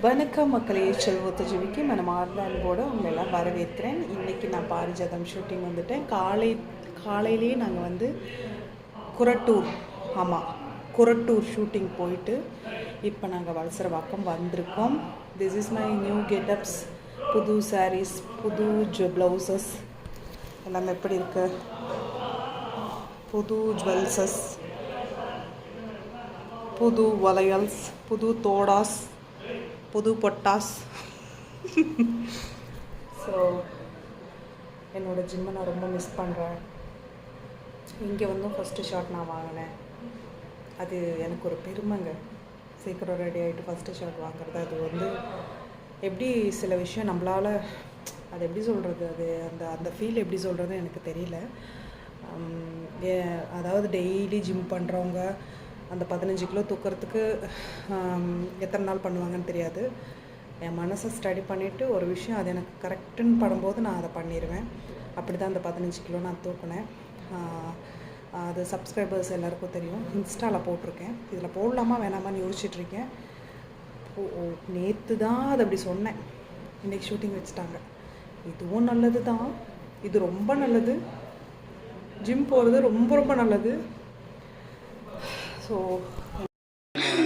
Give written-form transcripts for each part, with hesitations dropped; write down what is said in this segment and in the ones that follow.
வணக்கம் மக்களே, செல்வத்து ஜீவிக்கு மனமார்ந்த அன்போடு உங்களை எல்லாம் வரவேற்கிறேன். இன்றைக்கி நான் பாரிஜாதம் ஷூட்டிங் வந்துட்டேன். காலையிலேயே நாங்கள் வந்து குரட்டூர் ஷூட்டிங் போயிட்டு இப்போ நாங்கள் வலசரவாக்கம் வந்திருக்கோம். This is my new getups. புது சாரீஸ், புது ப்ளவுசஸ் எல்லாமே எப்படி இருக்கு, புது ஜுவல்சஸ், புது வளையல்ஸ், புது தோடாஸ், புது பொட்டாஸ். ஸோ என்னோடய ஜிம்மை நான் ரொம்ப மிஸ் பண்ணுறேன். இங்கே வந்து ஃபஸ்ட்டு ஷாட் நான் வாங்கினேன். அது எனக்கு ஒரு பெருமைங்க. சீக்கிரம் ரெடி ஆகிட்டு ஃபஸ்ட்டு ஷாட் வாங்குறது, அது வந்து எப்படி சில விஷயம் நம்மளால் அது எப்படி சொல்கிறது, அது அந்த ஃபீல் எப்படி சொல்கிறது எனக்கு தெரியல. அதாவது டெய்லி ஜிம் பண்ணுறவங்க அந்த 15 கிலோ தூக்கிறதுக்கு எத்தனை நாள் பண்ணுவாங்கன்னு தெரியாது. என் மனசை ஸ்டடி பண்ணிவிட்டு ஒரு விஷயம் அது எனக்கு கரெக்டுன்னு படும்போது நான் அதை பண்ணிடுவேன். அப்படி தான் அந்த 15 கிலோ நான் தூக்கினேன். அது சப்ஸ்கிரைபர்ஸ் எல்லாருக்கும் தெரியும். இன்ஸ்டாவில் போட்டிருக்கேன். இதில் போடலாமா வேணாமான்னு யோசிச்சுட்ருக்கேன். நேற்று தான் அது அப்படி சொன்னேன். இன்றைக்கி ஷூட்டிங் வச்சுட்டாங்க. இதுவும் நல்லது தான், இது ரொம்ப நல்லது. ஜிம் போகிறது ரொம்ப ரொம்ப நல்லது. ஸோ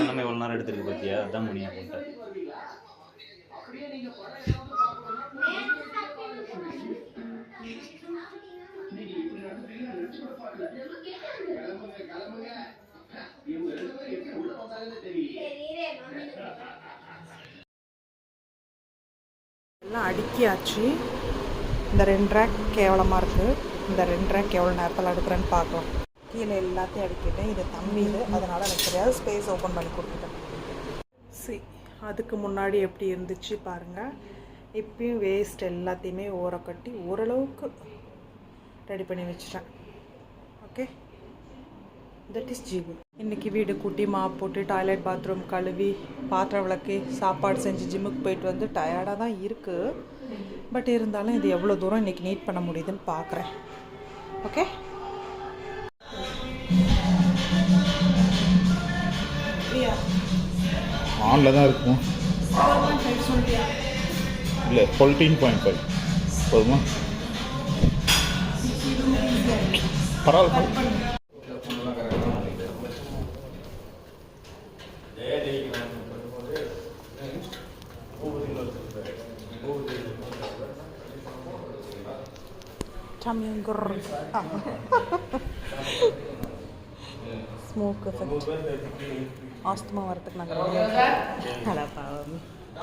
நம்ம எவ்வளோ நேரம் எடுத்துருக்கு பார்த்தியா, அதான் முடியா போட்டேன். எல்லாம் அடுக்கியாச்சு. இந்த 2 ரேக் கேவலமாக இருக்குது. இந்த 2 ரேக் எவ்வளோ நேரத்தில் அடுக்கிறேன்னு பார்க்கலாம். கீழே எல்லாத்தையும் அடிக்கிட்டேன். இது தம்பிது, அதனால் எனக்கு தெரியாது. ஸ்பேஸ் ஓப்பன் பண்ணி கொடுத்துட்டேன். சரி, அதுக்கு முன்னாடி எப்படி இருந்துச்சு பாருங்கள். இப்பயும் வேஸ்ட் எல்லாத்தையுமே ஓர கட்டி ஓரளவுக்கு ரெடி பண்ணி வச்சிட்டேன். Okay, that is GB. இன்றைக்கி வீடு கூட்டி மாப் போட்டு டாய்லெட் பாத்ரூம் கழுவி பாத்திரம் விளக்கி சாப்பாடு செஞ்சு ஜிம்முக்கு போயிட்டு வந்து டயர்டாக தான் இருக்குது. பட் இருந்தாலும் இது எவ்வளோ தூரம் இன்றைக்கி நீட் பண்ண முடியுதுன்னு பார்க்குறேன். ஓகே, ஆனில் தான் இருக்கும். இல்லை 14.5 போதுமா? பரவாயில்ல. ஸ்மோக் எஃபெக்ட், ஆஸ்துமா வரத்துக்கு நாங்கள்